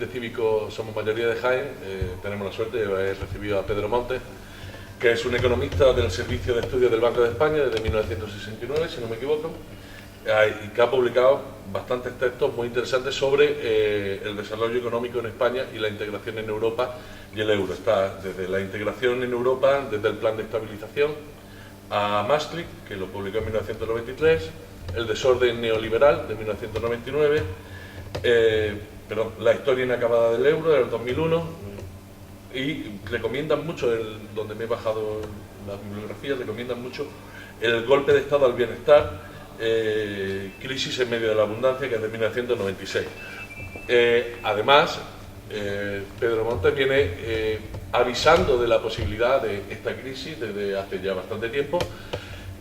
Frente Cívico somos mayoría de Jaén, tenemos la suerte de haber recibido a Pedro Montes, que es un economista del Servicio de Estudios del Banco de España desde 1969, si no me equivoco, y que ha publicado bastantes textos muy interesantes sobre el desarrollo económico en España y la integración en Europa y el euro. Está desde la integración en Europa, desde el plan de estabilización, a Maastricht, que lo publicó en 1993, el desorden neoliberal de 1999, la historia inacabada del euro del 2001, y recomiendan mucho, donde me he bajado la bibliografía, recomiendan mucho el golpe de Estado al bienestar, crisis en medio de la abundancia, que es de 1996. Además, Pedro Montes viene avisando de la posibilidad de esta crisis desde hace ya bastante tiempo,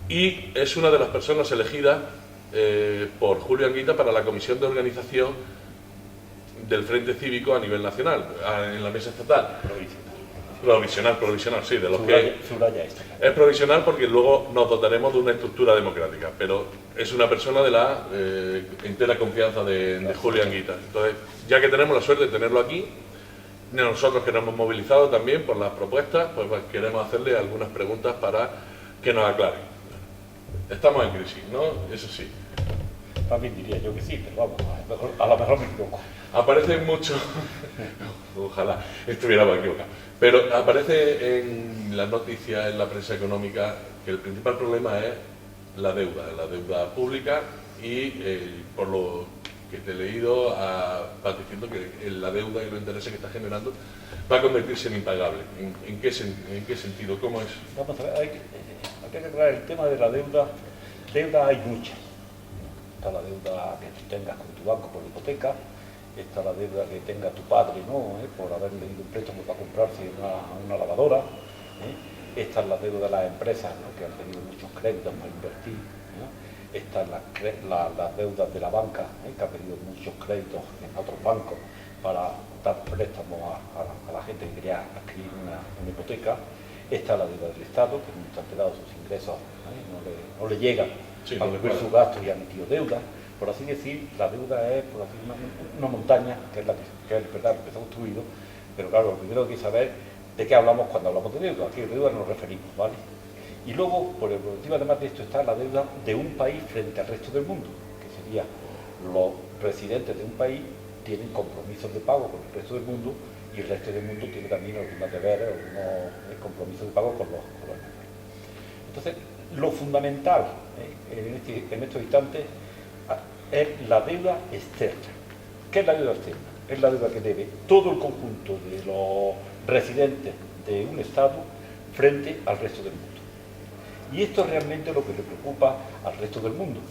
y es una de las personas elegidas por Julio Anguita para la comisión de organización del Frente Cívico a nivel nacional, en la mesa estatal. Provisional, sí, de los que... Es provisional porque luego nos dotaremos de una estructura democrática, pero es una persona de la entera confianza de Julio Anguita. Entonces, ya que tenemos la suerte de tenerlo aquí, nosotros que nos hemos movilizado también por las propuestas, pues queremos hacerle algunas preguntas para que nos aclare. Estamos en crisis, ¿no? Eso sí. También diría yo que sí, pero vamos, a lo mejor me equivoco. Aparece mucho, ojalá estuviéramos equivocados, pero aparece en las noticias, en la prensa económica, que el principal problema es la deuda pública, y por lo que te he leído, vas diciendo que la deuda y los intereses que está generando va a convertirse en impagable. ¿En qué sentido? ¿Cómo es? Vamos a ver, hay que aclarar el tema de la deuda. Deuda hay muchas. Está la deuda que tú tengas con tu banco por hipoteca, está la deuda que tenga tu padre, ¿no? Por haber leído un préstamo para comprarse una lavadora, está la deuda de las empresas, ¿no? Que han tenido muchos créditos para invertir, ¿no? Están las deudas de la banca, que ha pedido muchos créditos en otros bancos para dar préstamos a la gente que quería adquirir una hipoteca. Está la deuda del Estado, que no han dado sus ingresos, no le llegan a cubrir sus gastos y ha emitido deuda. Por así decir, la deuda es, por así una montaña, que es verdad, lo que se ha construido, pero claro, lo primero que hay que saber de qué hablamos cuando hablamos de deuda, a qué deuda nos referimos, ¿vale? Y luego, por encima además de esto, está la deuda de un país frente al resto del mundo, que sería los residentes de un país tienen compromisos de pago con el resto del mundo, y el resto del mundo tiene también algunos deberes, algunos compromisos de pago con los demás. Entonces, lo fundamental en estos instantes es la deuda externa. ¿Qué es la deuda externa? Es la deuda que debe todo el conjunto de los residentes de un Estado frente al resto del mundo. Y esto es realmente lo que le preocupa al resto del mundo,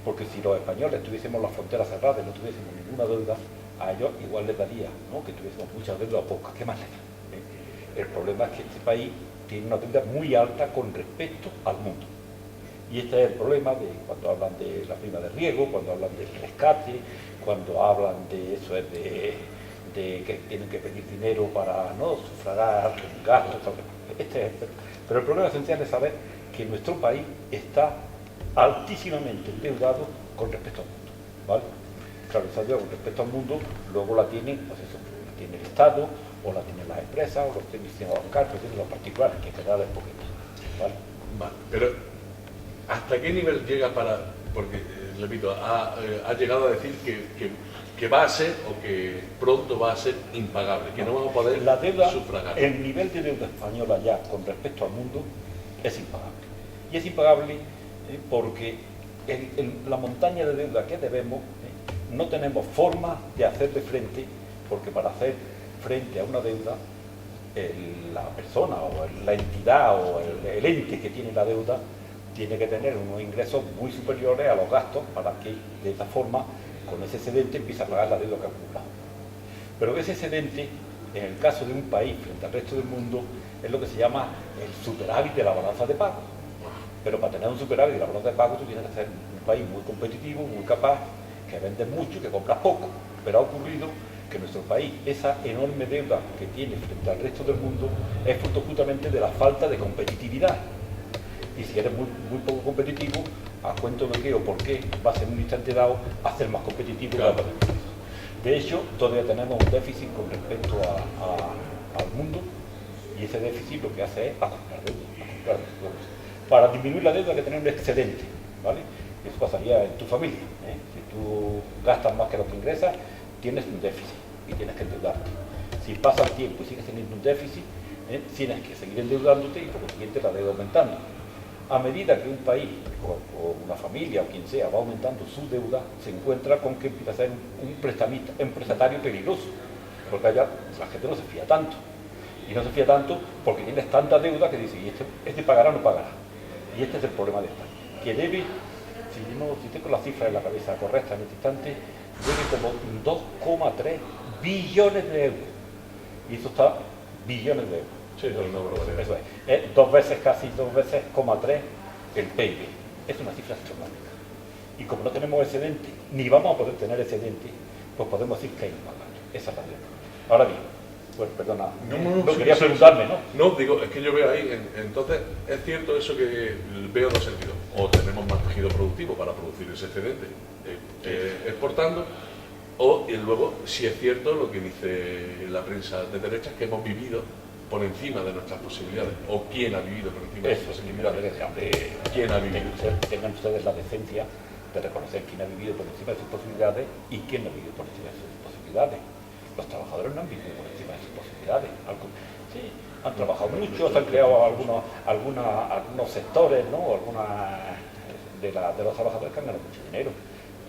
porque si los españoles tuviésemos las fronteras cerradas y no tuviésemos ninguna deuda, a ellos igual les daría, ¿no?, que tuviésemos muchas deudas o pocas. ¿Qué más les da? El problema es que este país tiene una deuda muy alta con respecto al mundo. Y este es el problema de cuando hablan de la prima de riesgo, cuando hablan del rescate, cuando hablan de eso, de que tienen que pedir dinero para no sufragar gastos. Pero el problema esencial es saber que nuestro país está altísimamente endeudado con respecto al mundo, ¿vale? Claro, esa deuda con respecto al mundo luego la tienen, pues eso, la tiene el Estado, o la tienen las empresas, o la tienen los bancarios, o tienen los particulares, que en general es poquito, ¿vale? Vale, pero ¿hasta qué nivel llega porque, repito, ha llegado a decir que va a ser, o que pronto va a ser impagable, que no vamos a poder la deuda, sufragar? El nivel de deuda española ya con respecto al mundo es impagable. Y es impagable porque la montaña de deuda que debemos, no tenemos forma de hacerle frente, porque para hacer frente a una deuda, la persona o la entidad o el ente que tiene la deuda tiene que tener unos ingresos muy superiores a los gastos para que de esa forma, con ese excedente, empiece a pagar la deuda que ha acumulado. Pero ese excedente, en el caso de un país frente al resto del mundo, es lo que se llama el superávit de la balanza de pago. Pero para tener un superávit de la balanza de pago, tú tienes que ser un país muy competitivo, muy capaz, que vendes mucho y que compras poco. Pero ha ocurrido que nuestro país, esa enorme deuda que tiene frente al resto del mundo, es fruto justamente de la falta de competitividad. Y si eres muy poco competitivo, a cuento de qué o por qué vas en un instante dado a ser más competitivo. Claro. De hecho, todavía tenemos un déficit con respecto al mundo, y ese déficit lo que hace es acumular deuda. Para disminuir la deuda hay que tener un excedente, ¿vale? Eso pasaría en tu familia, ¿eh? Si tú gastas más que lo que ingresas, tienes un déficit y tienes que endeudarte. Si pasa el tiempo y sigues teniendo un déficit, tienes que seguir endeudándote y por lo siguiente la deuda aumentando. A medida que un país o una familia o quien sea va aumentando su deuda, se encuentra con que empieza a ser un prestatario peligroso, porque allá la gente no se fía tanto. Y no se fía tanto porque tienes tanta deuda que dice, ¿y este pagará o no pagará? Y este es el problema de España, que debe, si tengo la cifra en la cabeza correcta en este instante, debe como 2,3 billones de euros. Y eso está, billones de euros. Sí, Eso es. Casi dos veces, 2,3 el PIB. Es una cifra astronómica. Y como no tenemos excedente, ni vamos a poder tener excedente, pues podemos decir que hay un pagando. Esa es la deuda. Ahora bien, pues perdona, no quería preguntarme, ¿no? No, digo, es que yo veo ahí, entonces es cierto eso que veo dos sentidos. O tenemos más tejido productivo para producir ese excedente exportando, y luego, si es cierto lo que dice la prensa de derechas, que hemos vivido por encima de nuestras posibilidades, o quién ha vivido por encima de nuestras posibilidades. ¿Quién ha vivido? Tengan ustedes la decencia de reconocer quién ha vivido por encima de sus posibilidades y quién no ha vivido por encima de sus posibilidades. Los trabajadores no han vivido por encima de sus posibilidades. Sí, han trabajado mucho, se han creado algunos sectores, ¿no? De los trabajadores que han ganado mucho dinero,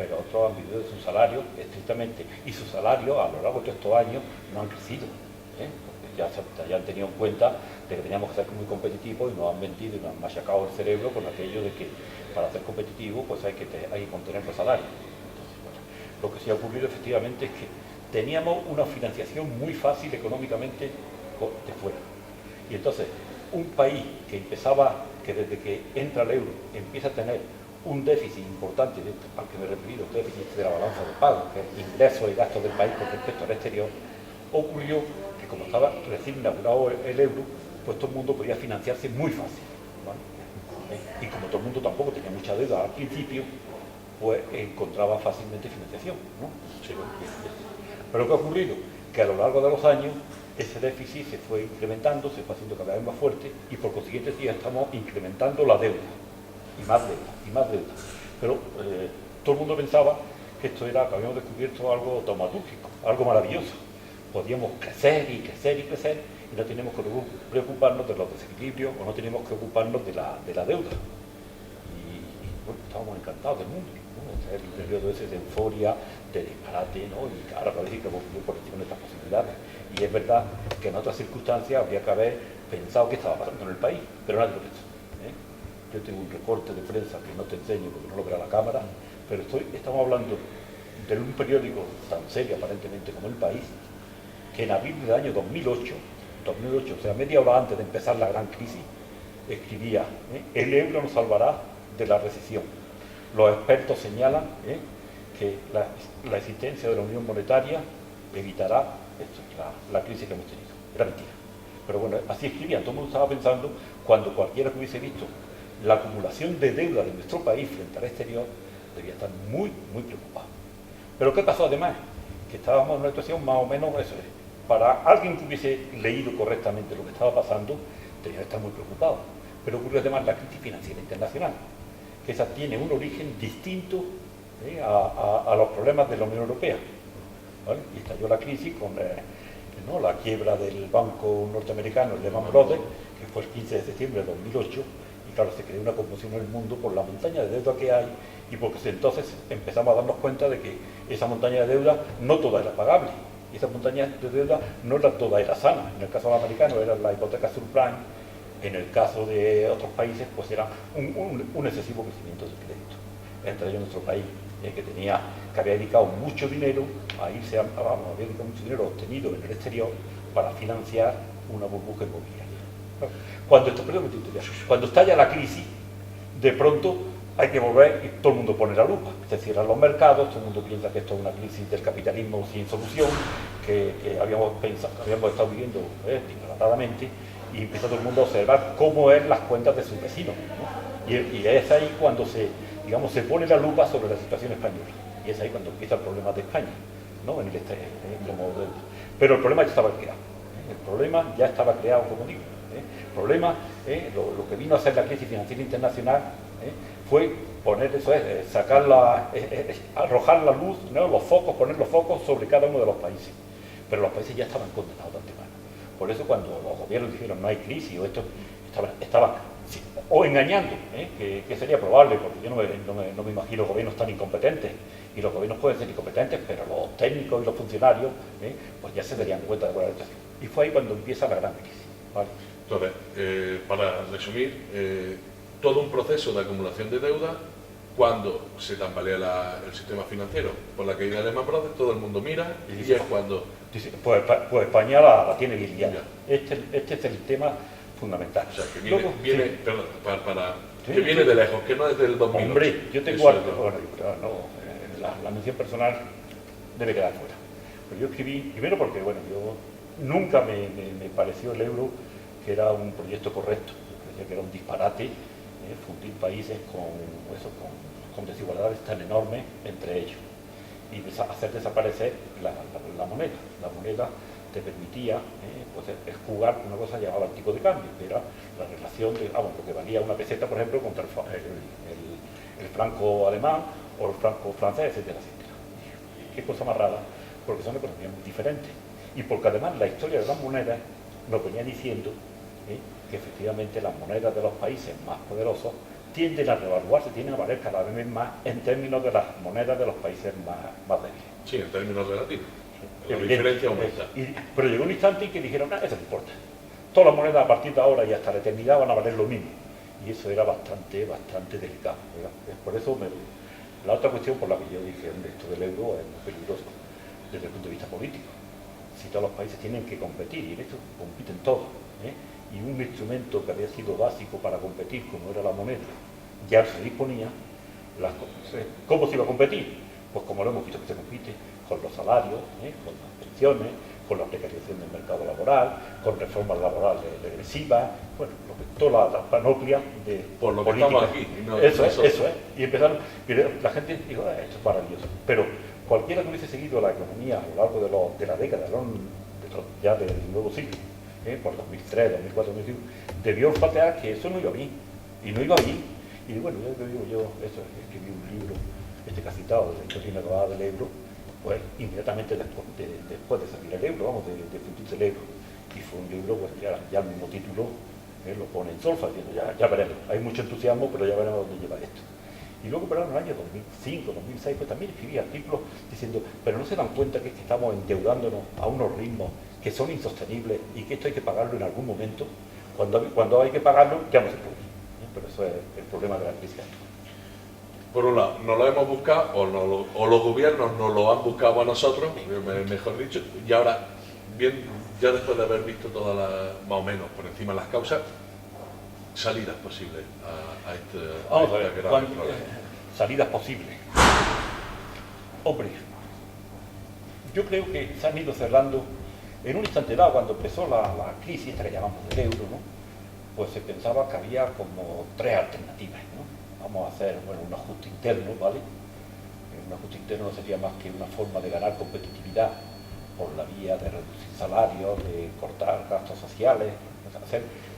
pero otros han vivido de su salario estrictamente, y su salario a lo largo de estos años no han crecido, porque ya han tenido en cuenta de que teníamos que ser muy competitivos y nos han vendido y nos han machacado el cerebro con aquello de que para ser competitivo pues hay que contener los salarios. Entonces, bueno, lo que sí ha ocurrido efectivamente es que teníamos una financiación muy fácil económicamente de fuera. Y entonces, un país que desde que entra el euro, empieza a tener un déficit importante, al que me he referido, el déficit de la balanza de pago, que es ingresos y gastos del país con respecto al exterior, ocurrió que como estaba recién inaugurado el euro, pues todo el mundo podía financiarse muy fácil, ¿vale? Y como todo el mundo tampoco tenía mucha deuda al principio, pues encontraba fácilmente financiación, ¿no? Sí, bueno, pero ¿qué ha ocurrido? Que a lo largo de los años ese déficit se fue incrementando, se fue haciendo cada vez más fuerte y por consiguiente ya estamos incrementando la deuda, y más deuda, y más deuda. Pero todo el mundo pensaba que esto era, que habíamos descubierto algo taumatúrgico, algo maravilloso. Podíamos crecer y crecer y crecer y no teníamos que preocuparnos de los desequilibrios o no teníamos que ocuparnos de la deuda. Y bueno, estábamos encantados del mundo, ¿no? El periodo ese de euforia, de disparate, ¿no? Y ahora parece que hemos vivido por encima de estas posibilidades. Y es verdad que en otras circunstancias habría que haber pensado qué estaba pasando en el país, pero nadie lo pensó. Yo tengo un recorte de prensa que no te enseño porque no lo verá la cámara, pero estamos hablando de un periódico tan serio aparentemente como El País, que en abril del año 2008, o sea, media hora antes de empezar la gran crisis, escribía, el euro nos salvará de la recesión. Los expertos señalan que la existencia de la unión monetaria evitará la crisis que hemos tenido. Era mentira. Pero bueno, así escribían, todo el mundo estaba pensando, cuando cualquiera que hubiese visto la acumulación de deuda de nuestro país frente al exterior, debía estar muy, muy preocupado. Pero ¿qué pasó además? Que estábamos en una situación más o menos, eso es, para alguien que hubiese leído correctamente lo que estaba pasando, tenía que estar muy preocupado. Pero ocurrió además la crisis financiera internacional, que esa tiene un origen distinto a los problemas de la Unión Europea, ¿vale? Y estalló la crisis con la quiebra del banco norteamericano, el Lehman Brothers, que fue el 15 de septiembre de 2008, y claro, se creó una conmoción en el mundo por la montaña de deuda que hay, y porque entonces empezamos a darnos cuenta de que esa montaña de deuda no toda era pagable, y esa montaña de deuda no toda era sana. En el caso del americano era la hipoteca subprime, en el caso de otros países pues era un excesivo crecimiento del crédito, entre ellos nuestro país, que había dedicado mucho dinero a irse había dedicado mucho dinero obtenido en el exterior para financiar una burbuja inmobiliaria. Cuando estalla la crisis, de pronto hay que volver y todo el mundo pone la lupa, se cierran los mercados, todo el mundo piensa que esto es una crisis del capitalismo sin solución, que habíamos estado viviendo disparatadamente, y empieza todo el mundo a observar cómo es las cuentas de sus vecinos, ¿no? Y es ahí cuando se pone la lupa sobre la situación española, y es ahí cuando empieza el problema de España. ¿no? Pero el problema ya estaba creado. El problema ya estaba creado, como digo. El problema, lo que vino a hacer la crisis financiera internacional fue poner eso, arrojar la luz, ¿no? Los focos, poner los focos sobre cada uno de los países. Pero los países ya estaban condenados de antemano. Por eso cuando los gobiernos dijeron no hay crisis o esto, estaban o engañando, que sería probable, porque yo no me imagino gobiernos tan incompetentes, y los gobiernos pueden ser incompetentes, pero los técnicos y los funcionarios pues ya se darían cuenta de cuál era la situación. Y fue ahí cuando empieza la gran crisis. ¿Vale? Entonces, para resumir, todo un proceso de acumulación de deuda, cuando se tambalea el sistema financiero por la caída de Lehman Brothers, todo el mundo mira y es cuando... Dice, pues España la tiene bien liada. Este es el tema fundamental. O sea, que viene, Luego, perdón, sí, que viene de lejos, que no es del 2008. Hombre, yo tengo algo, bueno, la mención personal debe quedar fuera. Pero yo escribí, primero porque, bueno, yo nunca me pareció el euro que era un proyecto correcto. Me parecía que era un disparate, fundir países con desigualdades tan enormes entre ellos y hacer desaparecer la moneda. La moneda te permitía pues, jugar una cosa llamada el tipo de cambio, que era la relación de, lo que valía una peseta, por ejemplo, contra el franco alemán o el franco francés, etcétera, etcétera. Qué cosa más rara, porque son economías muy diferentes. Y porque además la historia de las monedas nos venía diciendo que efectivamente las monedas de los países más poderosos tienden a revaluarse, tienden a valer cada vez más en términos de las monedas de los países más débiles. Sí, en términos relativos. La Evidente, diferencia aumenta. Pero llegó un instante en que dijeron, eso no importa. Todas las monedas a partir de ahora y hasta la eternidad van a valer lo mismo. Y eso era bastante delicado, ¿verdad? Por eso la otra cuestión por la que yo dije, esto del euro es muy peligroso desde el punto de vista político. Si todos los países tienen que competir, y en esto compiten todos, y un instrumento que había sido básico para competir, como era la moneda, ya se disponía, ¿cómo se iba a competir? Pues como lo hemos visto que se compite, con los salarios, con las pensiones, con la precarización del mercado laboral, con reformas laborales regresivas, bueno, toda la panoplia de por lo políticas. que estamos aquí. No, eso es. Y empezaron, la gente dijo, esto es maravilloso. Pero cualquiera que hubiese seguido la economía a lo largo de la década, ya del nuevo siglo, por 2003, 2004, 2005, debió plantear que eso no iba bien. Y no iba bien. Y bueno, ya te digo yo, escribí un libro, que ha citado, de la historia inacabada del euro, pues inmediatamente después de salir el euro, de fundirse el euro. Y fue un libro, pues ya el mismo título lo pone en solfa, diciendo, ya veremos. Hay mucho entusiasmo, pero ya veremos dónde lleva esto. Y luego, pero en el año 2005, 2006, pues también escribí artículos diciendo, pero no se dan cuenta que estamos endeudándonos a unos ritmos que son insostenibles y que esto hay que pagarlo en algún momento. Cuando hay que pagarlo, ya no se puede. Pero eso es el problema de la crisis. Por un lado, nos lo hemos buscado, o los gobiernos nos lo han buscado a nosotros, mejor dicho, y ahora, bien, ya después de haber visto todas más o menos por encima las causas, salidas posibles a este gran problema. Salidas posibles. Hombre, yo creo que se han ido cerrando en un instante dado, cuando empezó la crisis, esta que llamamos del euro, ¿no? Pues se pensaba que había como tres alternativas, ¿no? Vamos a hacer un ajuste interno, ¿vale? Un ajuste interno no sería más que una forma de ganar competitividad por la vía de reducir salarios, de cortar gastos sociales,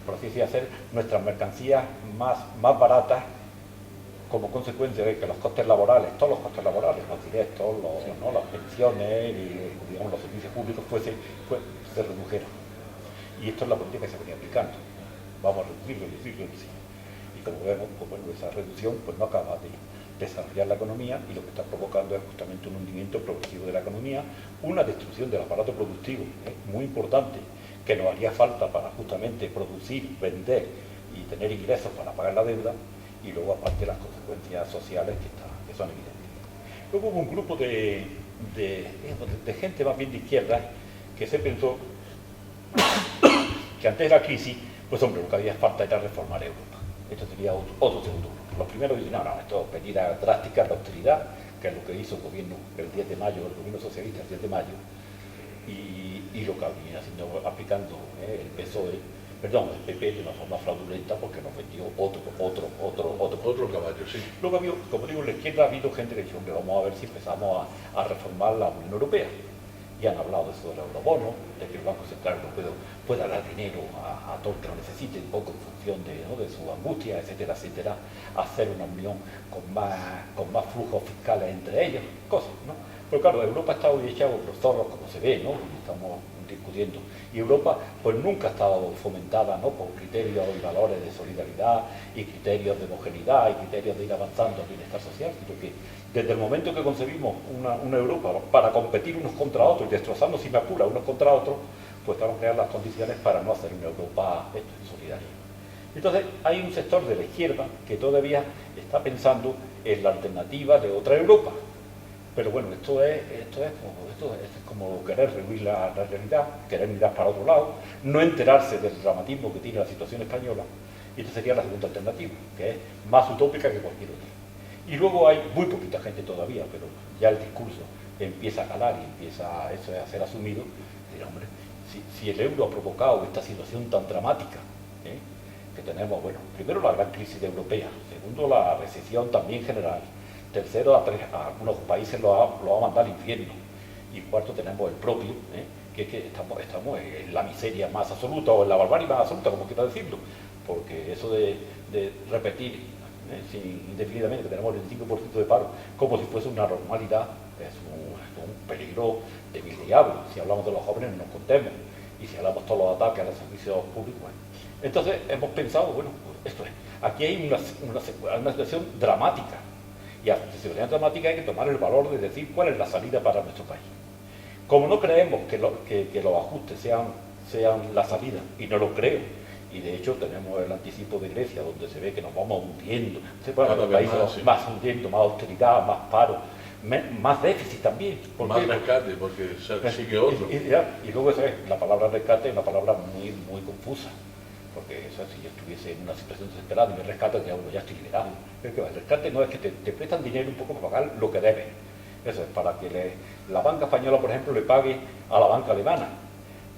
por así decir, hacer nuestras mercancías más baratas como consecuencia de que los costes laborales, todos los costes laborales, los directos, las pensiones y digamos, los servicios públicos se redujeron. Y esto es la política que se venía aplicando. Vamos a reducirlo. Y como vemos, pues bueno, esa reducción pues no acaba de desarrollar la economía y lo que está provocando es justamente un hundimiento progresivo de la economía, una destrucción del aparato productivo muy importante que nos haría falta para justamente producir, vender y tener ingresos para pagar la deuda, y luego aparte las consecuencias sociales que son evidentes. Luego hubo un grupo de gente más bien de izquierda que se pensó que antes de la crisis, pues hombre, lo que había falta era reformar Europa. Esto sería otro segundo grupo. Los primeros dicen, no, esto es medidas drásticas de austeridad, que es lo que hizo el gobierno el 10 de mayo, el gobierno socialista el 10 de mayo, y lo que venía aplicando el PSOE, perdón, el PP de una forma fraudulenta porque nos vendió Otro caballo, sí. Luego ha habido, como digo, en la izquierda ha habido gente que dice, hombre, vamos a ver si empezamos a reformar la Unión Europea. Y han hablado de eso del eurobono, de que el Banco Central Europeo pueda dar dinero a todo el que lo necesite, un poco en función de, ¿no?, de su angustia, etcétera, etcétera, hacer una unión con más flujos fiscales entre ellos, cosas, ¿no? Pero claro, Europa está hoy echada por los zorros, como se ve, ¿no? Estamos discutiendo. Y Europa pues nunca ha estado fomentada, ¿no?, por criterios y valores de solidaridad y criterios de homogeneidad y criterios de ir avanzando al bienestar social, sino que desde el momento que concebimos una Europa para competir unos contra otros y destrozarnos sin apura unos contra otros, pues estamos creando las condiciones para no hacer una Europa solidaria. Entonces hay un sector de la izquierda que todavía está pensando en la alternativa de otra Europa. Pero bueno, esto es como querer rehuir la realidad, querer mirar para otro lado, no enterarse del dramatismo que tiene la situación española, y esta sería la segunda alternativa, que es más utópica que cualquier otra. Y luego hay muy poquita gente todavía, pero ya el discurso empieza a calar y empieza a ser asumido, dirá, hombre, si el euro ha provocado esta situación tan dramática, que tenemos, bueno, primero la gran crisis europea, segundo la recesión también general, tercero, a algunos países lo ha mandado al infierno. Y cuarto, tenemos el propio, que es que estamos en la miseria más absoluta, o en la barbarie más absoluta, como quiera decirlo. Porque eso de repetir indefinidamente que tenemos el 25% de paro, como si fuese una normalidad, es un peligro debilitable. Si hablamos de los jóvenes, no nos contemos. Y si hablamos todos los ataques a los servicios públicos. Bueno. Entonces, hemos pensado, bueno, pues esto es. Aquí hay una situación dramática. Y a la situación dramática hay que tomar el valor de decir cuál es la salida para nuestro país. Como no creemos que los ajustes sean la salida, y no lo creo, y de hecho tenemos el anticipo de Grecia, donde se ve que nos vamos hundiendo, los países más hundiendo, más austeridad, más paro, más déficit también. Más rescate, porque sigue otro. Y luego la palabra rescate es una palabra muy, muy confusa. Porque si yo estuviese en una situación desesperada y me rescatan, ya estoy liberado. Pero el rescate no es que te prestan dinero un poco para pagar lo que debes. Eso es para que la banca española, por ejemplo, le pague a la banca alemana,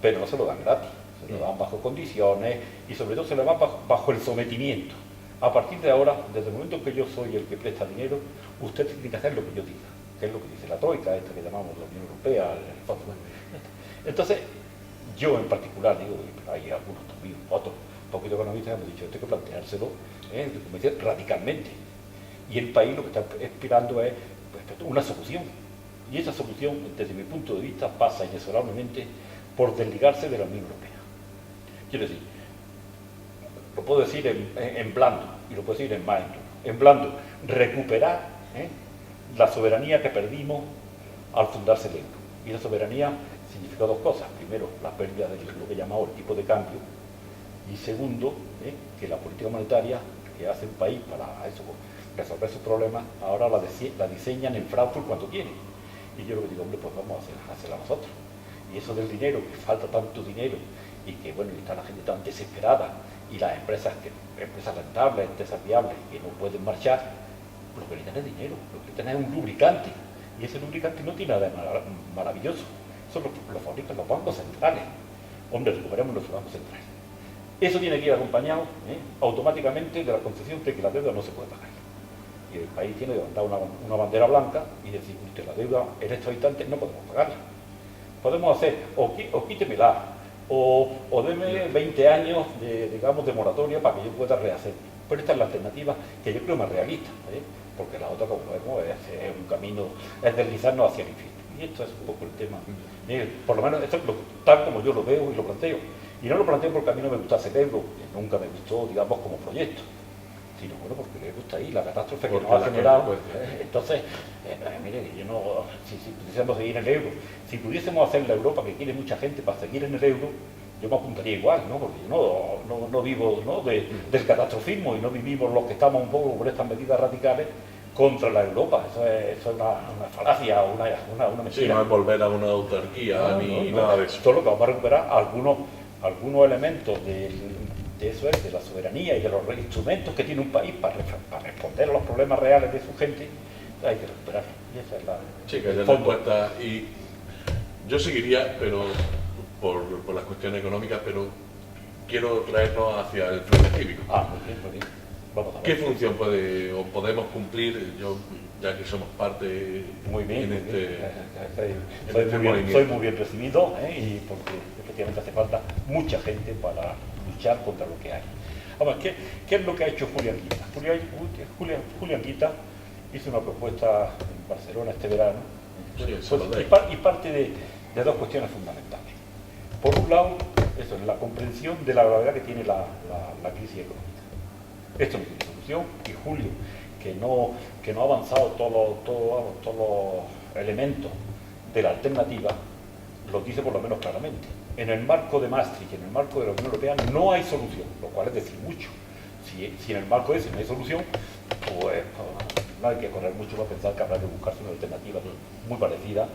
pero no se lo dan gratis, se lo dan bajo condiciones y sobre todo se lo dan bajo el sometimiento. A partir de ahora, desde el momento en que yo soy el que presta dinero, usted tiene que hacer lo que yo diga, que es lo que dice la Troika, esta que llamamos la Unión Europea, el Fondo. Entonces, yo en particular digo, hay algunos también, otros poquito economistas hemos dicho, esto hay que planteárselo como decía, radicalmente. Y el país lo que está esperando es una solución. Y esa solución, desde mi punto de vista, pasa inexorablemente por desligarse de la Unión Europea. Quiero decir, lo puedo decir en blando y lo puedo decir en más en duro. En blando, recuperar la soberanía que perdimos al fundarse el euro. Y esa soberanía significa dos cosas. Primero, la pérdida de lo que llamamos el tipo de cambio. Y segundo, que la política monetaria que hace un país para eso, resolver sus problemas, ahora la diseñan en Frankfurt cuando quieren. Y yo lo que digo, hombre, pues vamos a hacerla nosotros. Y eso del dinero, que falta tanto dinero, y que bueno, y está la gente tan desesperada, y las empresas rentables, empresas viables, que no pueden marchar, pues lo que necesitan es dinero, lo que necesitan es un lubricante. Y ese lubricante no tiene nada de maravilloso. Eso lo fabrican los bancos centrales. Hombre, recuperemos nuestros bancos centrales. Eso tiene que ir acompañado automáticamente de la concepción de que la deuda no se puede pagar. Y el país tiene que levantar una bandera blanca y decir, usted, la deuda en estos instantes no podemos pagarla. Podemos hacer, o quítemela, o deme 20 años de moratoria para que yo pueda rehacer. Pero esta es la alternativa que yo creo más realista, porque la otra, como vemos, es un camino, es deslizarnos hacia el infierno. Y esto es un poco el tema. Por lo menos esto es tal como yo lo veo y lo planteo. Y no lo planteo porque a mí no me gusta hacer euro, que nunca me gustó, digamos, como proyecto, sino bueno, porque le gusta ahí la catástrofe que nos ha generado. Entonces, mire, yo no, si pudiésemos seguir en el euro, si pudiésemos hacer la Europa que quiere mucha gente para seguir en el euro, yo me apuntaría igual, ¿no? Porque yo no vivo, ¿no?, del catastrofismo, y no vivimos los que estamos un poco por estas medidas radicales contra la Europa. Eso es una falacia, una mentira. Sí, no es volver a una autarquía ni nada de eso. Todo lo que vamos a recuperar, algunos elementos de eso es, de la soberanía y de los instrumentos que tiene un país para responder a los problemas reales de su gente, hay que recuperar. Y esa es la... Sí, que haya respuesta. Y yo seguiría, pero por las cuestiones económicas, pero quiero traernos hacia el Frente Cívico. Muy bien, muy bien. Vamos a ver. ¿Qué función puede o podemos cumplir, yo, ya que somos parte muy bien, en este, soy muy bien recibido, y porque efectivamente hace falta mucha gente para luchar contra lo que hay. Vamos, ¿qué es lo que ha hecho Julián Guita? Julián Guita hizo una propuesta en Barcelona este verano, y parte de dos cuestiones fundamentales. Por un lado, eso es la comprensión de la gravedad que tiene la crisis económica. Esto no tiene solución, y Julio, que no ha avanzado todos los elementos de la alternativa, lo dice por lo menos claramente. En el marco de Maastricht, en el marco de la Unión Europea, no hay solución, lo cual es decir mucho. Si en el marco ese no hay solución, pues no hay que correr mucho para pensar que habrá que buscarse una alternativa muy parecida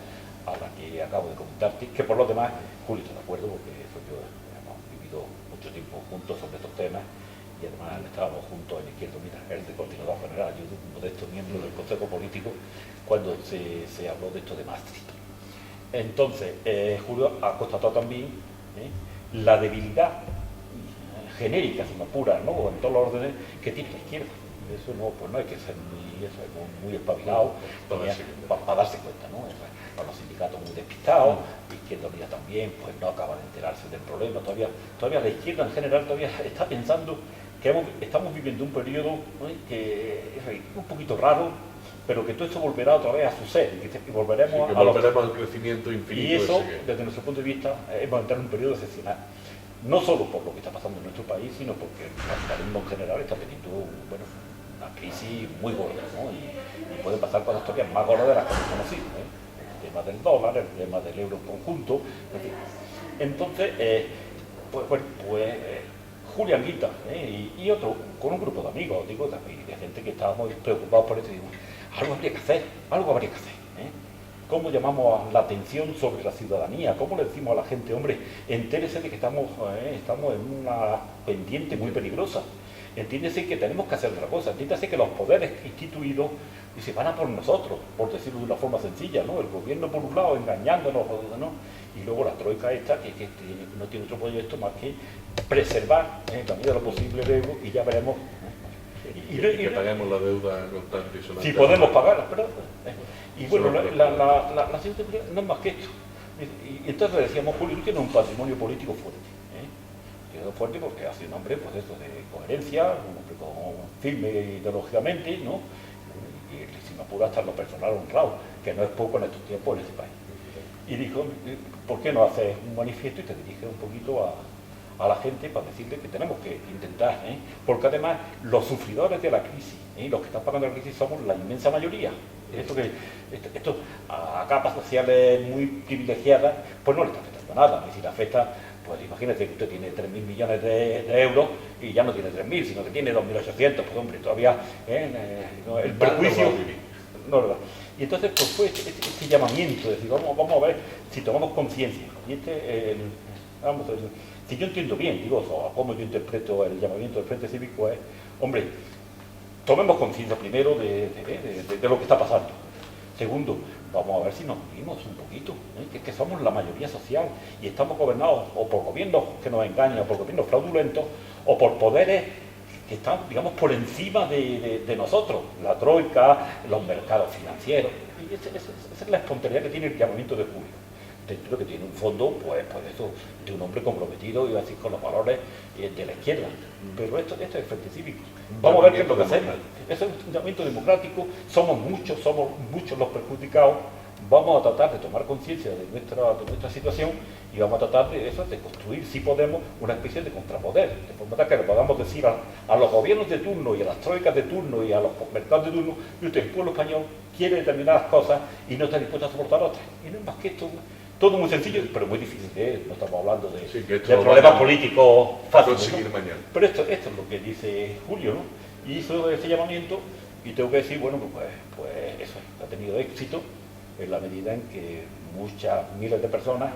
a la que acabo de comentarte, que por lo demás, Julio está de acuerdo, porque hemos vivido mucho tiempo juntos sobre estos temas, y además estábamos juntos en Izquierda Unida, él de coordinador general, yo de un modesto miembro del Consejo Político, cuando se habló de esto de Maastricht. Entonces, Julio ha constatado también la debilidad genérica, si me apura, ¿no?, en todos los órdenes que tiene la izquierda. Eso no, pues no hay que ser muy espabilado para darse cuenta, ¿no? A los sindicatos muy despistados, la Izquierda Unida también, pues no acaba de enterarse del problema. Todavía la izquierda en general todavía está pensando que estamos viviendo un periodo, ¿no?, que es un poquito raro, pero que todo esto volverá otra vez a su ser, y volveremos al crecimiento infinito. Y eso, desde nuestro punto de vista, hemos entrado en un periodo excepcional. No solo por lo que está pasando en nuestro país, sino porque el capitalismo en general está teniendo una crisis muy gorda, ¿no? Y puede pasar cosas todavía más gordas de las que hemos conocido, el tema del dólar, el tema del euro en conjunto, en fin. Entonces, Julián Guita, y otro, con un grupo de amigos, digo, de gente que estábamos preocupados por esto, digo, algo habría que hacer. ¿Cómo llamamos la atención sobre la ciudadanía? ¿Cómo le decimos a la gente, hombre, entérese de que estamos en una pendiente muy peligrosa? Entiéndese que tenemos que hacer otra cosa, entiéndase que los poderes instituidos se van a por nosotros, por decirlo de una forma sencilla, ¿no? El gobierno por un lado engañándonos, ¿no? Y luego la troika esta, que no tiene otro proyecto más que preservar en la medida de lo posible el euro, y ya veremos. Y que paguemos la deuda constante y sonante. Si podemos pagarla, pero... Y bueno, la siguiente no es más que esto. Y entonces le decíamos, Julio, tú tienes un patrimonio político fuerte. Fuerte porque ha sido un hombre, pues eso, de coherencia, un hombre firme ideológicamente, ¿no? Y si me apura hasta lo personal honrado, que no es poco en estos tiempos en este país. Y dijo, ¿por qué no haces un manifiesto y te diriges un poquito a la gente para decirle que tenemos que intentar, porque además los sufridores de la crisis, los que están pagando la crisis somos la inmensa mayoría. Esto a capas sociales muy privilegiadas, pues no le está afectando nada. Es decir, afecta, pues imagínate que usted tiene 3.000 millones de euros y ya no tiene 3.000, sino que tiene 2.800, pues hombre, todavía el perjuicio... No, ¿verdad? Y entonces pues fue este llamamiento, es decir, vamos a ver si tomamos conciencia. Y si yo entiendo bien, digo, o cómo yo interpreto el llamamiento del Frente Cívico es, hombre, tomemos conciencia primero de lo que está pasando. Segundo, vamos a ver si nos unimos un poquito, que es que somos la mayoría social y estamos gobernados o por gobiernos que nos engañan, o por gobiernos fraudulentos, o por poderes que están, digamos, por encima de nosotros, la troika, los mercados financieros. Y esa es la espontaneidad que tiene el llamamiento de Julio. Dentro que tiene un fondo, pues eso, de un hombre comprometido, iba a decir, con los valores de la izquierda. Pero esto es el Frente Cívico. Vamos a ver qué es lo que hacemos. Eso es un llamamiento democrático, somos muchos los perjudicados. Vamos a tratar de tomar conciencia de nuestra situación y vamos a tratar de construir, si podemos, una especie de contrapoder, de forma tal que le podamos decir a los gobiernos de turno y a las troicas de turno y a los mercados de turno, y usted, el pueblo español quiere determinadas cosas y no está dispuesto a soportar otras. Y no es más que esto. Todo muy sencillo, pero muy difícil, no estamos hablando de problemas políticos fáciles, ¿no? Pero esto es lo que dice Julio, ¿no? Y hizo ese llamamiento, y tengo que decir, bueno, pues eso ha tenido éxito en la medida en que muchas miles de personas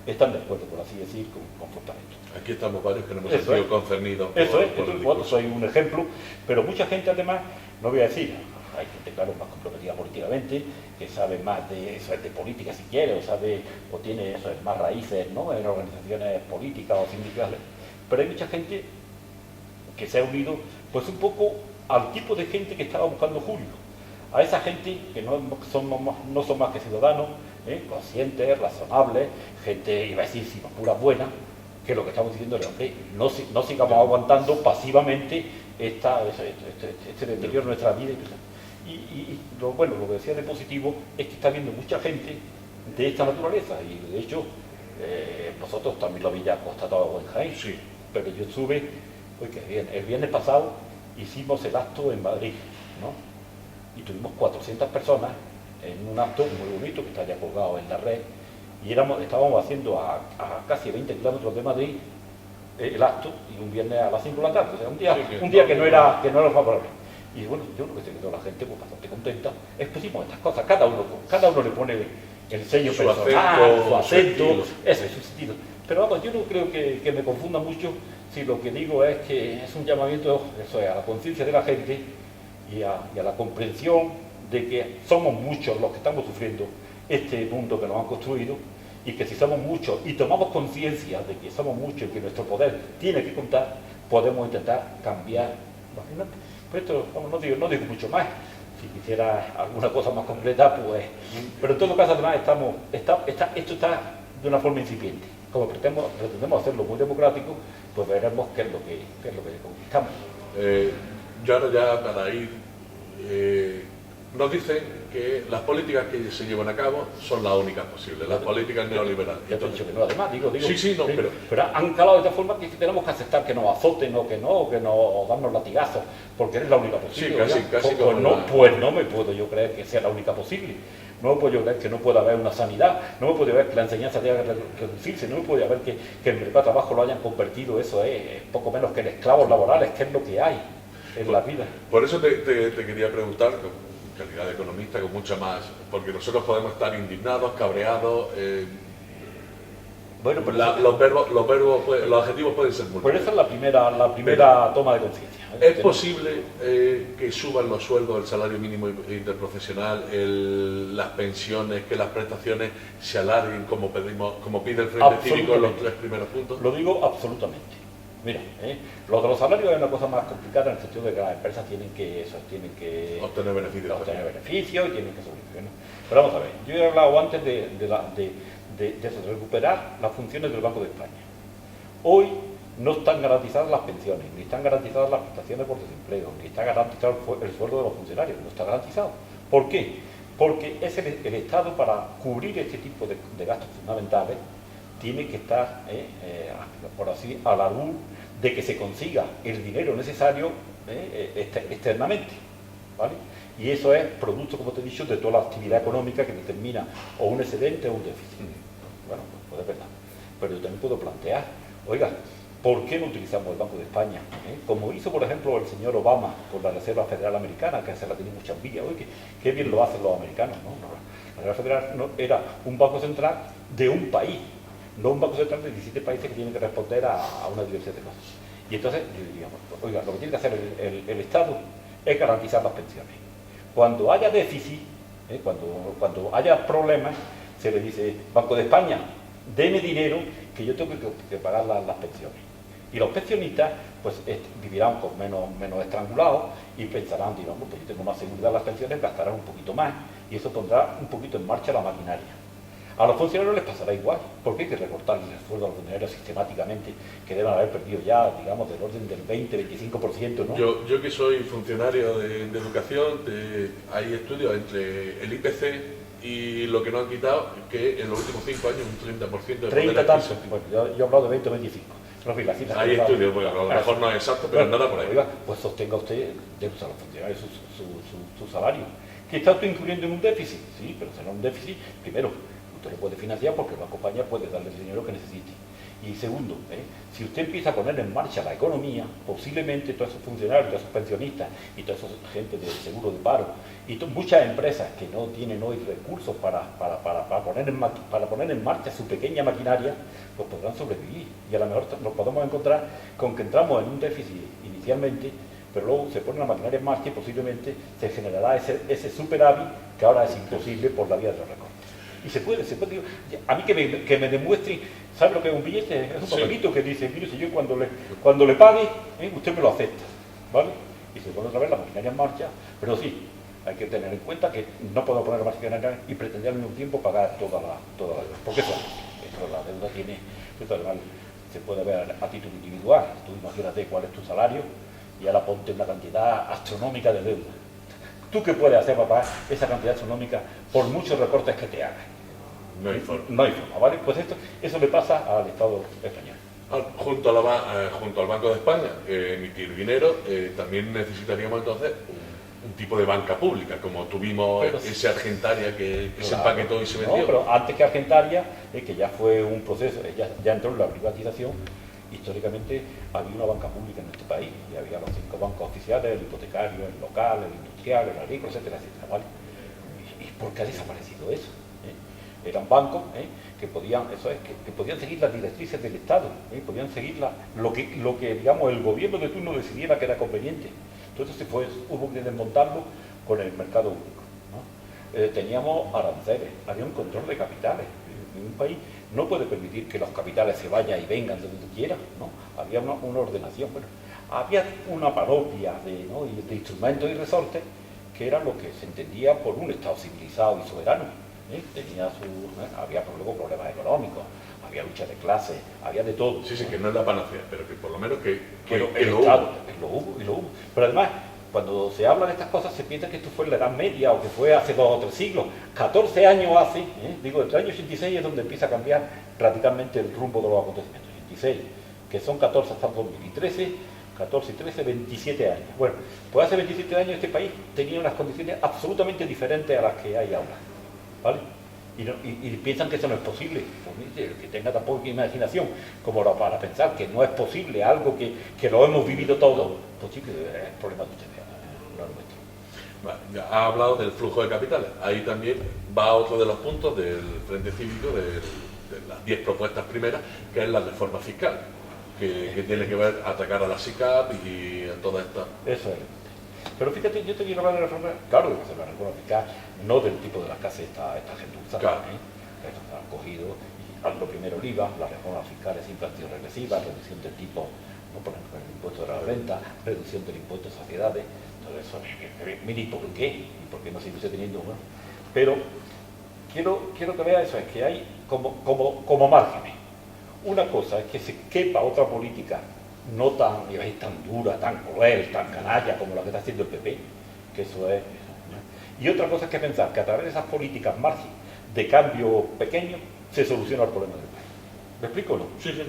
están de acuerdo, por así decir, con esto. Aquí estamos varios que no hemos sentido concernidos. Eso es, soy un ejemplo, pero mucha gente además, no voy a decir, hay gente, claro, más comprometida políticamente, que sabe más de política si quiere, o tiene más raíces, ¿no?, en organizaciones políticas o sindicales, pero hay mucha gente que se ha unido pues un poco al tipo de gente que estaba buscando Julio, a esa gente que no son más que ciudadanos, conscientes, razonables, gente, iba a decir, sin pura buena, que lo que estamos diciendo es, hombre, no sigamos aguantando pasivamente este deterioro de nuestra vida. Y lo que decía de positivo es que está habiendo mucha gente de esta naturaleza, y de hecho vosotros también lo habéis ya constatado en Jaén, Sí. pero yo estuve, el viernes pasado hicimos el acto en Madrid, ¿no? Y tuvimos 400 personas en un acto muy bonito que está ya colgado en la red, y estábamos haciendo a casi 20 kilómetros de Madrid el acto, y un viernes a las 5 de la tarde, o sea, un día que no era favorable. Y bueno, yo creo que se quedó la gente pues, bastante contenta. Expusimos estas cosas, cada uno le pone el sello Su personal, su acento, estilo. eso es su sentido. Pero vamos, yo no creo que me confunda mucho si lo que digo es que es un llamamiento a la conciencia de la gente y a la comprensión de que somos muchos los que estamos sufriendo este mundo que nos han construido, y que si somos muchos y tomamos conciencia de que somos muchos y que nuestro poder tiene que contar, podemos intentar cambiar. Pues esto, no digo mucho más. Si quisiera alguna cosa más concreta, pues... Pero en todo caso, además, esto está de una forma incipiente. Como pretendemos hacerlo muy democrático, pues veremos qué es lo que conquistamos. Yo ahora ya para ir, nos dicen que las políticas que se llevan a cabo son las únicas posibles, las políticas neoliberales. Ya te he dicho que no, además, digo... Sí, no, pero han calado de tal forma que tenemos que aceptar que nos azoten o que nos darnos latigazos, porque es la única posible. Sí, casi pues no me puedo yo creer que sea la única posible. No me puedo yo creer que no pueda haber una sanidad, no me puedo ver que la enseñanza deba reducirse, no me puedo ver que el mercado de trabajo lo hayan convertido, eso es poco menos que en esclavos laborales, que es lo que hay en la vida. Por eso te quería preguntar, con calidad de economista, con mucha más, porque nosotros podemos estar indignados, cabreados, bueno, pero los adjetivos pueden ser múltiples. Pero esa es la primera toma de conciencia. ¿Es posible que suban los sueldos, el salario mínimo interprofesional, las pensiones, que las prestaciones se alarguen como pide el Frente Cívico en los 3 primeros puntos? Lo digo absolutamente. Mira, lo de los salarios es una cosa más complicada en el sentido de que las empresas tienen que obtener beneficios y tienen que sobrevivir, ¿no? Pero vamos a ver, yo he hablado antes de recuperar las funciones del Banco de España. Hoy no están garantizadas las pensiones, ni están garantizadas las prestaciones por desempleo, ni está garantizado el sueldo de los funcionarios, no está garantizado. ¿Por qué? Porque es el Estado, para cubrir este tipo de gastos fundamentales, tiene que estar, por así, a la luz de que se consiga el dinero necesario externamente, ¿vale? Y eso es producto, como te he dicho, de toda la actividad económica que determina o un excedente o un déficit. Bueno, pues es verdad. Pero yo también puedo plantear, oiga, ¿por qué no utilizamos el Banco de España? Como hizo, por ejemplo, el señor Obama con la Reserva Federal Americana, que se la tiene mucha envidia. Oye, qué bien lo hacen los americanos, ¿no? La Reserva Federal era un banco central de un país, no un banco central de 17 países que tienen que responder a una diversidad de cosas. Y entonces, yo diría, oiga, lo que tiene que hacer el Estado es garantizar las pensiones. Cuando haya déficit, cuando haya problemas, se le dice, Banco de España, deme dinero que yo tengo que pagar las pensiones. Y los pensionistas pues vivirán con menos estrangulados y pensarán, digamos, pues yo tengo más seguridad en las pensiones, gastarán un poquito más, y eso pondrá un poquito en marcha la maquinaria. A los funcionarios les pasará igual, porque hay que recortarles el sueldo a los funcionarios sistemáticamente, que deben haber perdido ya, digamos, del orden del 20-25%, ¿no? Yo que soy funcionario de educación, hay estudios entre el IPC y lo que nos han quitado, que en los últimos 5 años un 30% de 30 tantos, bueno, yo he hablado de 20 o 25. Hay estudios, bueno, a lo mejor no es exacto, pero nada por ahí. Oiga, pues sostenga usted de los funcionarios su salario. ¿Que está usted incurriendo en un déficit? Sí, pero será un déficit, primero, usted lo puede financiar porque la compañía puede darle el dinero que necesite. Y segundo, si usted empieza a poner en marcha la economía, posiblemente todos esos funcionarios, todos esos pensionistas y toda esa gente del seguro de paro y muchas empresas que no tienen hoy recursos para poner en marcha su pequeña maquinaria, pues podrán sobrevivir. Y a lo mejor nos podemos encontrar con que entramos en un déficit inicialmente, pero luego se pone la maquinaria en marcha y posiblemente se generará ese superávit que ahora es imposible por la vía de los recortes. Y se puede, a mí que me demuestre ¿Sabe lo que es un billete? Es un Sí. papelito que dice, mire, si yo cuando le pague, usted me lo acepta, ¿vale? Y se pone otra vez la maquinaria en marcha, pero sí, hay que tener en cuenta que no podemos poner la maquinaria y pretender al mismo tiempo pagar toda la deuda. Porque eso, la deuda tiene, esto además se puede ver a título individual. Tú imagínate cuál es tu salario y ahora ponte una cantidad astronómica de deuda. ¿Tú qué puedes hacer para pagar esa cantidad astronómica por muchos recortes que te hagan? No hay forma. No hay forma, ¿vale? Pues eso le pasa al Estado español. Junto al Banco de España, emitir dinero, también necesitaríamos entonces un tipo de banca pública, como tuvimos ese Argentaria que se empaquetó y se vendió. No, pero antes que Argentaria, que ya fue un proceso, ya entró en la privatización, históricamente había una banca pública en este país, y había los 5 bancos oficiales, el hipotecario, el local, el industrial, el agrícola, etcétera, etcétera, ¿vale? ¿Y por qué ha desaparecido eso? Eran bancos que podían, que podían seguir las directrices del Estado, podían seguir lo que digamos el gobierno de turno decidiera que era conveniente. Entonces hubo que desmontarlo con el mercado único, ¿no? Teníamos aranceles, había un control de capitales. Un país no puede permitir que los capitales se vayan y vengan de donde quieran, ¿no? Había una ordenación, bueno, había una panoplia de instrumentos y resortes que era lo que se entendía por un Estado civilizado y soberano. Había luego problemas económicos, había lucha de clases, había de todo. Sí, que no es la panacea, pero que por lo menos que el lo Estado, hubo. Lo hubo. Pero además, cuando se habla de estas cosas, se piensa que esto fue en la Edad Media o que fue hace 2 o 3 siglos. 14 años hace, entre el año 86 es donde empieza a cambiar radicalmente el rumbo de los acontecimientos. 86, que son 14 hasta el 2013, 14 y 13, 27 años. Bueno, pues hace 27 años este país tenía unas condiciones absolutamente diferentes a las que hay ahora, ¿vale? Y piensan que eso no es posible. Pues, el que tenga tan poca imaginación como para pensar que no es posible algo que lo hemos vivido todo, pues sí que es el problema de ustedes, no es nuestro. Vale, ya ha hablado del flujo de capitales. Ahí también va otro de los puntos del Frente Cívico, de las 10 propuestas primeras, que es la reforma fiscal, que tiene que ver atacar a la SICAP y a toda esta... Eso es. Pero fíjate, yo te quiero hablar de la reforma, claro, de la reforma fiscal, no del tipo de las casas esta gentuza, claro. Estos han cogido, lo primero el IVA, las reformas fiscales siempre han sido regresivas, reducción del tipo, no por ejemplo, el impuesto de la renta, reducción del impuesto de sociedades, todo eso, mire, ¿y por qué? ¿Y por qué no sigue teniendo? Bueno, pero quiero que vea eso, es que hay como márgenes. Una cosa es que se quepa otra política no tan dura, tan cruel, tan canalla como la que está haciendo el PP, que eso es, ¿no? Y otra cosa es que pensar que a través de esas políticas margen de cambio pequeño se soluciona el problema del país. ¿Me explico o no? Sí.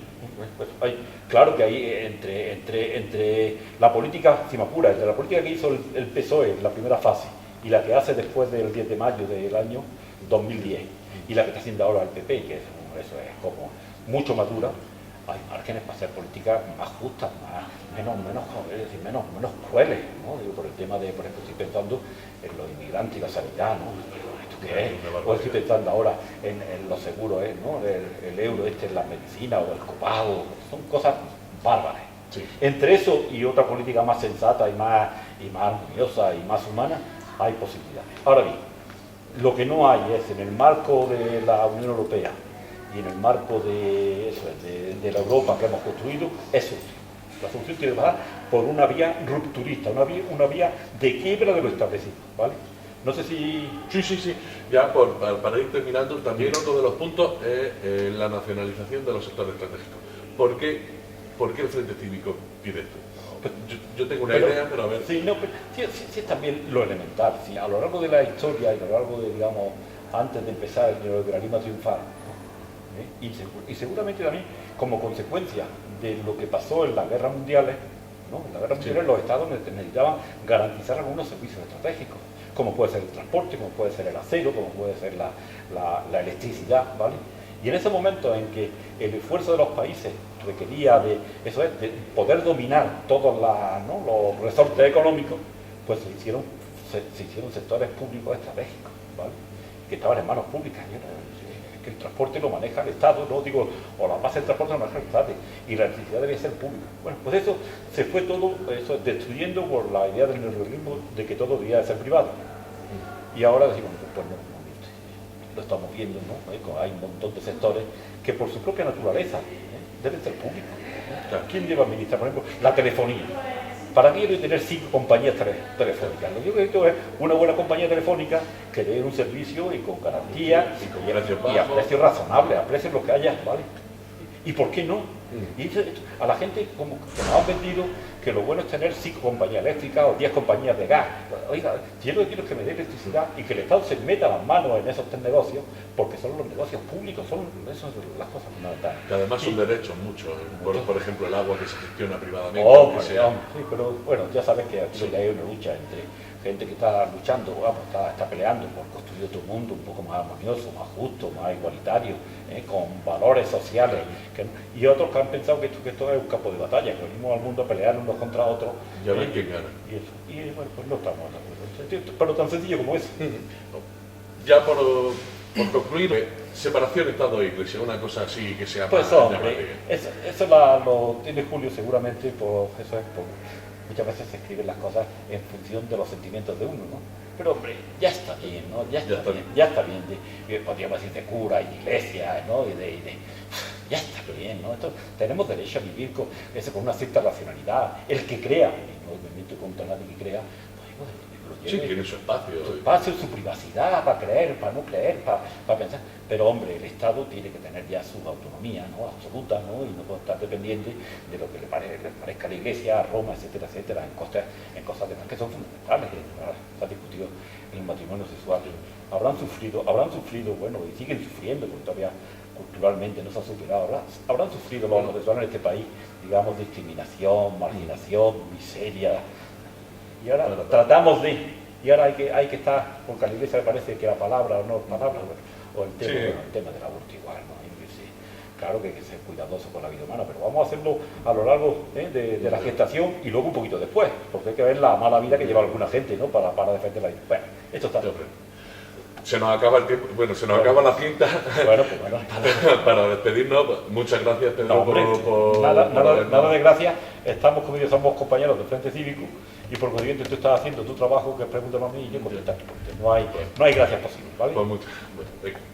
Pues claro que hay entre la política, si me apura, entre la política que hizo el PSOE en la primera fase y la que hace después del 10 de mayo del año 2010 y la que está haciendo ahora el PP, que eso es como mucho más dura, hay márgenes para hacer políticas más justas, menos crueles, ¿no? Digo, por el tema de, por ejemplo, estoy pensando en los inmigrantes y la sanidad, ¿no? ¿Esto qué es? O estoy pensando ahora en los seguros, ¿no? El euro en la medicina o el copago, son cosas bárbaras. Sí. Entre eso y otra política más sensata y más armoniosa y más humana, hay posibilidades. Ahora bien, lo que no hay es en el marco de la Unión Europea y en el marco de la Europa que hemos construido, es solución. La solución tiene que pasar por una vía rupturista, una vía de quiebra de lo establecido, ¿vale? No sé si... Sí. Ya para ir terminando, también otro de los puntos es la nacionalización de los sectores estratégicos. ¿Por qué el Frente Cívico pide esto? Pues yo tengo una idea, pero a ver... Sí, es también lo elemental. Sí, a lo largo de la historia y a lo largo de, digamos, antes de empezar el neoliberalismo a triunfar, y seguramente también como consecuencia de lo que pasó en las guerras mundiales, ¿no? En las guerras mundiales los estados necesitaban garantizar algunos servicios estratégicos, como puede ser el transporte, como puede ser el acero, como puede ser la electricidad, ¿vale? Y en ese momento en que el esfuerzo de los países requería de poder dominar todos los resortes económicos, pues se hicieron sectores públicos estratégicos, ¿vale? Que estaban en manos públicas. Que el transporte lo maneja el Estado, o la base del transporte lo maneja el Estado, y la electricidad debe ser pública. Bueno, pues eso se fue todo destruyendo por la idea del neoliberalismo de que todo debía de ser privado. Y ahora decimos, pues no, lo estamos viendo, ¿no? Hay un montón de sectores que por su propia naturaleza deben ser públicos. Claro. ¿Quién debe administrar, por ejemplo, la telefonía? ¿Para qué yo tener 5 compañías telefónicas? Lo que yo necesito es una buena compañía telefónica que dé un servicio y con garantía y a precios razonables, a precios lo que haya, ¿vale? ¿Y por qué no? Y a la gente como que nos han vendido que lo bueno es tener 5 compañías eléctricas o 10 compañías de gas. Oiga, si yo lo que quiero es que me dé electricidad y que el Estado se meta las manos en esos 3 negocios, porque son los negocios públicos, son esas las cosas fundamentales. Que además son derechos muchos, por ejemplo el agua que se gestiona privadamente. Sí, pero bueno, ya sabes que aquí hay una lucha entre gente que está luchando, está peleando por construir otro mundo un poco más armonioso, más justo, más igualitario, con valores sociales, y otros que han pensado que esto es un campo de batalla, que venimos al mundo a pelear unos contra otros. Ya ven quién gana. Y bueno, pues no estamos de acuerdo. Pero tan sencillo como eso. Ya por concluir, separación Estado e Iglesia, una cosa así que sea pues más hombre, eso lo tiene Julio seguramente, eso es por muchas veces se escriben las cosas en función de los sentimientos de uno, ¿no? Pero hombre, ya está bien, ¿no? Ya está bien, podríamos decir de cura y de iglesia, ¿no? Ya está bien, ¿no? Entonces, tenemos derecho a vivir con una cierta racionalidad. El que crea, no me meto contra nadie que crea, sí, tiene su espacio. Su espacio, su privacidad, para creer, para no creer, para pensar. Pero hombre, el Estado tiene que tener ya su autonomía, ¿no? Absoluta, ¿no? Y no puede estar dependiente de lo que le parezca a la Iglesia, a Roma, etcétera, etcétera, en cosas de que son fundamentales. Se ha discutido en el matrimonio sexual. Habrán sufrido, bueno, y siguen sufriendo, porque todavía culturalmente no se ha superado. Habrán sufrido los homosexuales en este país, digamos, discriminación, marginación, miseria. Y ahora tratamos de, y ahora hay que estar, porque a la Iglesia le parece que la palabra o no palabra, o el tema del aborto igual, ¿no? Claro que hay que ser cuidadoso con la vida humana, pero vamos a hacerlo a lo largo de la gestación y luego un poquito después, porque hay que ver la mala vida que lleva alguna gente, ¿no? Para defender la vida. Bueno, esto está. Se nos acaba el tiempo, acaba la cinta. Bueno, pues bueno. Para despedirnos, muchas gracias, Pedro, por nada de gracias. Estamos, como yo, somos compañeros del Frente Cívico y por consiguiente tú estás haciendo tu trabajo, que pregúntame a mí y yo contestar. No hay gracias posibles, ¿vale? Pues muchas gracias.